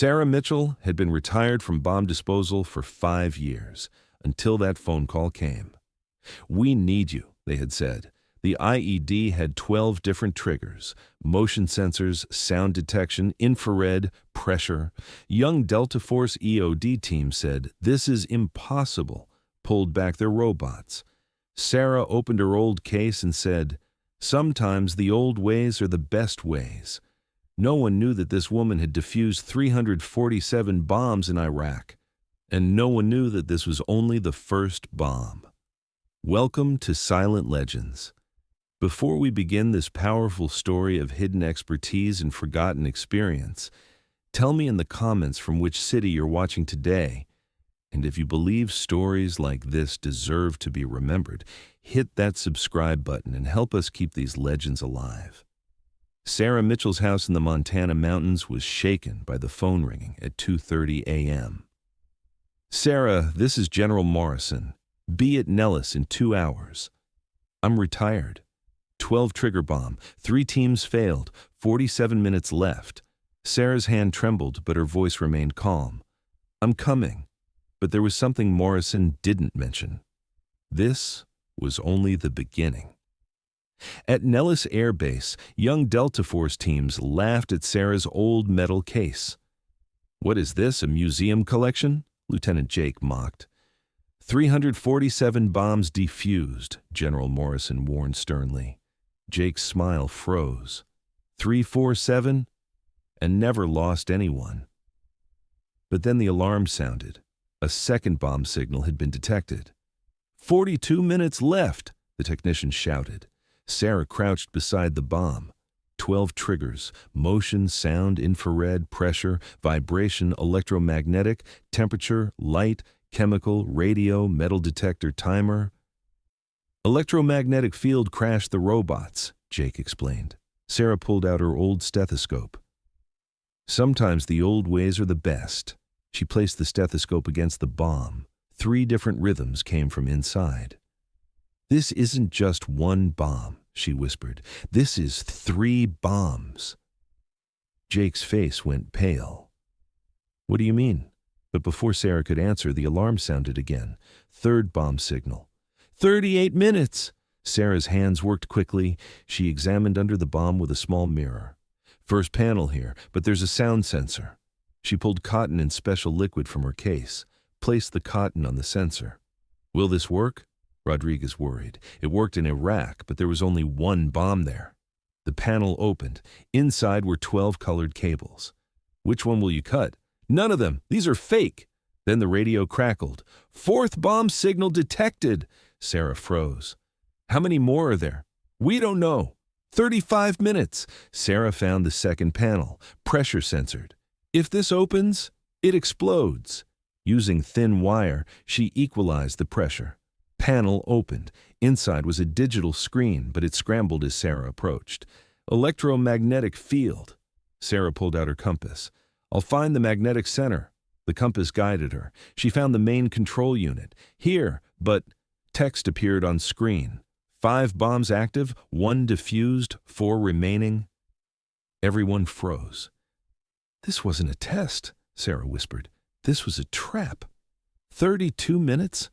Sarah Mitchell had been retired from bomb disposal for 5 years, until that phone call came. "We need you," they had said. The IED had 12 different triggers: motion sensors, sound detection, infrared, pressure. Young Delta Force EOD team said, "This is impossible," pulled back their robots. Sarah opened her old case and said, "Sometimes the old ways are the best ways." No one knew that this woman had defused 347 bombs in Iraq, and no one knew that this was only the first bomb. Welcome to Silent Legends. Before we begin this powerful story of hidden expertise and forgotten experience, tell me in the comments from which city you're watching today. And if you believe stories like this deserve to be remembered, hit that subscribe button and help us keep these legends alive. Sarah Mitchell's house in the Montana mountains was shaken by the phone ringing at 2:30 a.m. "Sarah, this is General Morrison. Be at Nellis in 2 hours. I'm retired. 12 trigger bomb, 3 teams failed, 47 minutes left." Sarah's hand trembled, but her voice remained calm. "I'm coming." But there was something Morrison didn't mention. This was only the beginning. At Nellis Air Base, young Delta Force teams laughed at Sarah's old metal case. "What is this, a museum collection?" Lieutenant Jake mocked. 347 bombs defused," General Morrison warned sternly. Jake's smile froze. 347? And never lost anyone. But then the alarm sounded. A second bomb signal had been detected. 42 minutes left," the technician shouted. Sarah crouched beside the bomb. 12 triggers: motion, sound, infrared, pressure, vibration, electromagnetic, temperature, light, chemical, radio, metal detector, timer. "Electromagnetic field crashed the robots," Jake explained. Sarah pulled out her old stethoscope. "Sometimes the old ways are the best." She placed the stethoscope against the bomb. 3 different rhythms came from inside. "This isn't just one bomb," she whispered. "This is 3 bombs." Jake's face went pale. "What do you mean?" But before Sarah could answer, the alarm sounded again. 3rd bomb signal. 38 minutes! Sarah's hands worked quickly. She examined under the bomb with a small mirror. "First panel here, but there's a sound sensor." She pulled cotton and special liquid from her case, placed the cotton on the sensor. "Will this work?" Rodriguez worried. It worked in Iraq, but there was only 1 bomb there. The panel opened. Inside were 12 colored cables. "Which one will you cut?" "None of them. These are fake." Then the radio crackled. "4th bomb signal detected." Sarah froze. "How many more are there?" "We don't know." 35 minutes. Sarah found the second panel, pressure censored. "If this opens, it explodes." Using thin wire, she equalized the pressure. Panel opened. Inside was a digital screen, but it scrambled as Sarah approached. "Electromagnetic field." Sarah pulled out her compass. "I'll find the magnetic center." The compass guided her. She found the main control unit. "Here, but..." Text appeared on screen. 5 bombs active, 1 defused, 4 remaining. Everyone froze. "This wasn't a test," Sarah whispered. "This was a trap." 32 minutes?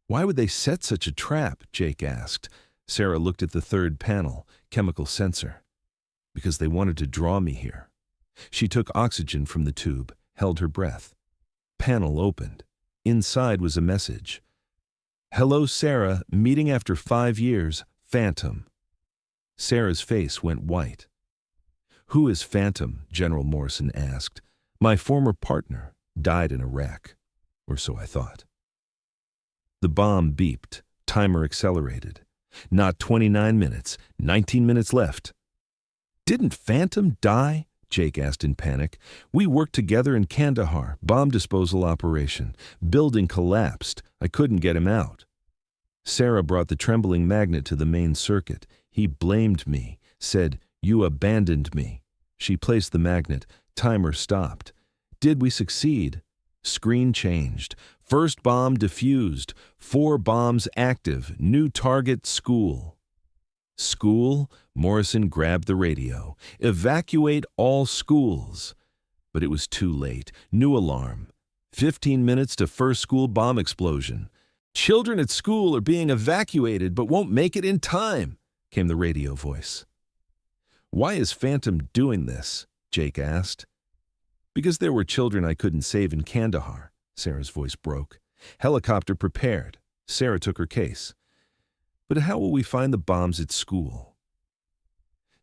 "Why would they set such a trap?" Jake asked. Sarah looked at the 3rd panel, chemical sensor. "Because they wanted to draw me here." She took oxygen from the tube, held her breath. Panel opened. Inside was a message. "Hello, Sarah. Meeting after 5 years. Phantom." Sarah's face went white. "Who is Phantom?" General Morrison asked. "My former partner. Died in a wreck. Or so I thought." The bomb beeped. Timer accelerated. Not 29 minutes. 19 minutes left. "Didn't Phantom die?" Jake asked in panic. "We worked together in Kandahar, bomb disposal operation. Building collapsed. I couldn't get him out." Sarah brought the trembling magnet to the main circuit. "He blamed me, said, 'You abandoned me.'" She placed the magnet. Timer stopped. "Did we succeed?" Screen changed. "First bomb defused. 4 bombs active. New target school." "School?" Morrison grabbed the radio. "Evacuate all schools." But it was too late. New alarm. 15 minutes to first school bomb explosion. Children at school are being evacuated but won't make it in time, came the radio voice. Why is Phantom doing this? Jake asked. Because there were children I couldn't save in Kandahar, Sarah's voice broke. Helicopter prepared. Sarah took her case. But how will we find the bombs at school?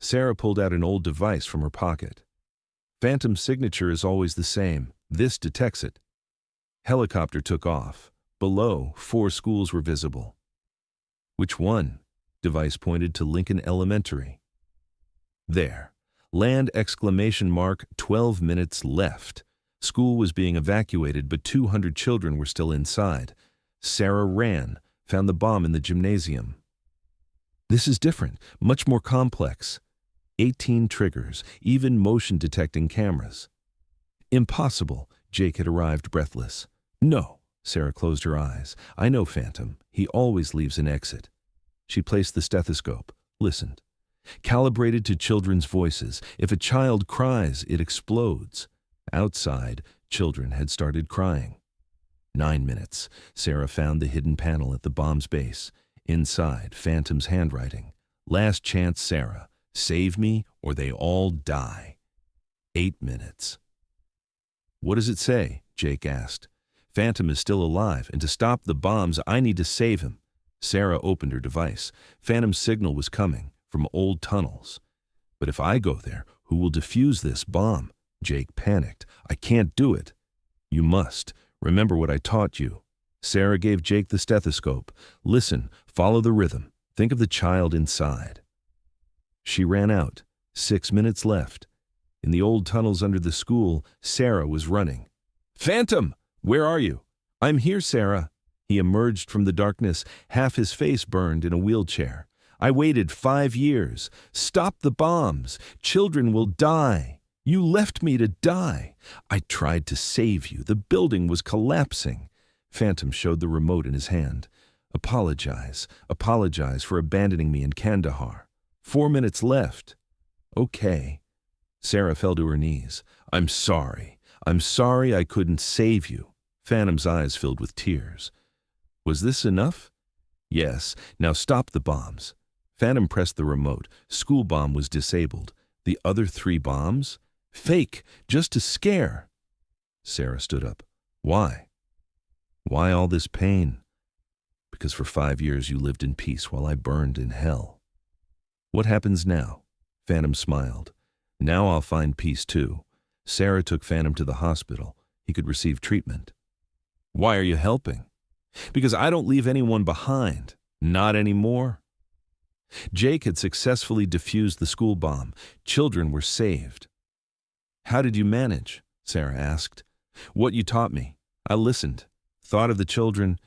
Sarah pulled out an old device from her pocket. Phantom's signature is always the same. This detects it. Helicopter took off. Below, 4 schools were visible. Which one? Device pointed to Lincoln Elementary. There. Land ! 12 minutes left. School was being evacuated, but 200 children were still inside. Sarah ran, found the bomb in the gymnasium. This is different, much more complex. 18 triggers, even motion-detecting cameras. Impossible, Jake had arrived breathless. No, Sarah closed her eyes. I know Phantom. He always leaves an exit. She placed the stethoscope, listened. Calibrated to children's voices. If a child cries, it explodes. Outside, children had started crying. 9 minutes. Sarah found the hidden panel at the bomb's base. Inside, Phantom's handwriting. Last chance, Sarah. Save me or they all die. 8 minutes. What does it say? Jake asked. Phantom is still alive, and to stop the bombs, I need to save him. Sarah opened her device. Phantom's signal was coming from old tunnels. But if I go there, who will defuse this bomb? Jake panicked. I can't do it. You must. Remember what I taught you. Sarah gave Jake the stethoscope. Listen, follow the rhythm. Think of the child inside. She ran out. 6 minutes left. In the old tunnels under the school, Sarah was running. Phantom! Where are you? I'm here, Sarah. He emerged from the darkness, half his face burned, in a wheelchair. I waited 5 years. Stop the bombs. Children will die. You left me to die. I tried to save you. The building was collapsing. Phantom showed the remote in his hand. Apologize. Apologize for abandoning me in Kandahar. 4 minutes left. Okay. Sarah fell to her knees. I'm sorry. I'm sorry I couldn't save you. Phantom's eyes filled with tears. Was this enough? Yes. Now stop the bombs. Phantom pressed the remote. School bomb was disabled. The other 3 bombs? Fake, just to scare. Sarah stood up. Why? Why all this pain? Because for 5 years you lived in peace while I burned in hell. What happens now? Phantom smiled. Now I'll find peace too. Sarah took Phantom to the hospital. He could receive treatment. Why are you helping? Because I don't leave anyone behind. Not anymore. Jake had successfully defused the school bomb. Children were saved. How did you manage? Sarah asked. What you taught me. I listened, thought of the children,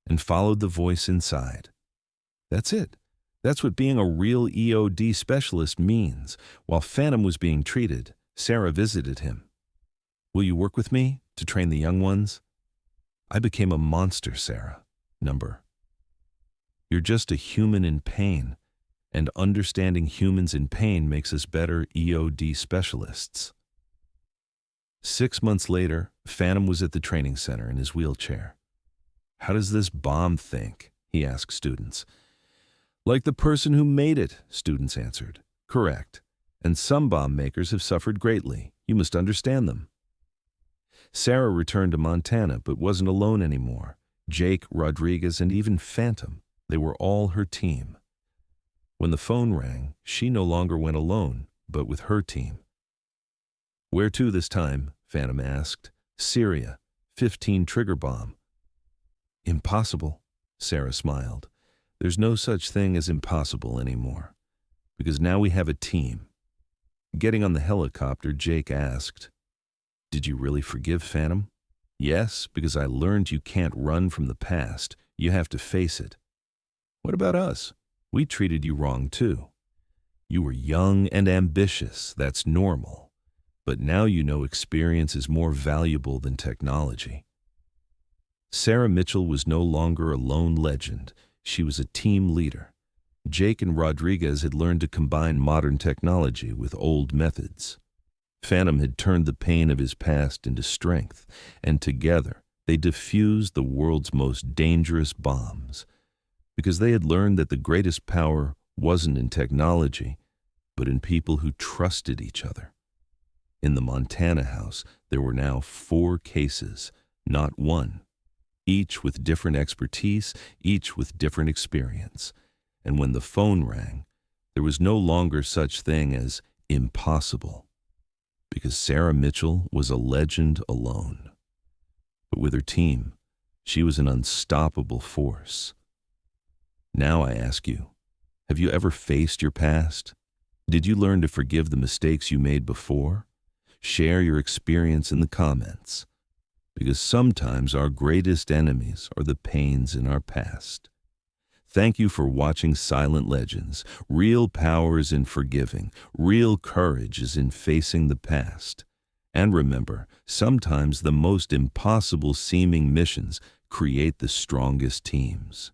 and followed the voice inside. That's it. That's what being a real EOD specialist means. While Phantom was being treated, Sarah visited him. Will you work with me to train the young ones? I became a monster, Sarah. You're just a human in pain, and understanding humans in pain makes us better EOD specialists. 6 months later, Phantom was at the training center in his wheelchair. How does this bomb think? He asked students. Like the person who made it, students answered. Correct. And some bomb makers have suffered greatly. You must understand them. Sarah returned to Montana, but wasn't alone anymore. Jake, Rodriguez, and even Phantom, they were all her team. When the phone rang, she no longer went alone, but with her team. Where to this time? Phantom asked. Syria. 15 trigger bomb. Impossible, Sarah smiled. There's no such thing as impossible anymore, because now we have a team. Getting on the helicopter, Jake asked, Did you really forgive Phantom? Yes, because I learned you can't run from the past. You have to face it. What about us? We treated you wrong too. You were young and ambitious. That's normal. But now you know experience is more valuable than technology. Sarah Mitchell was no longer a lone legend. She was a team leader. Jake and Rodriguez had learned to combine modern technology with old methods. Phantom had turned the pain of his past into strength, and together they defused the world's most dangerous bombs, because they had learned that the greatest power wasn't in technology, but in people who trusted each other. In the Montana house, there were now 4 cases, not one, each with different expertise, each with different experience. And when the phone rang, there was no longer such thing as impossible, because Sarah Mitchell was a legend alone. But with her team, she was an unstoppable force. Now I ask you, have you ever faced your past? Did you learn to forgive the mistakes you made before? Share your experience in the comments, because sometimes our greatest enemies are the pains in our past. Thank you for watching Silent Legends. Real power is in forgiving. Real courage is in facing the past. And remember, sometimes the most impossible seeming missions create the strongest teams.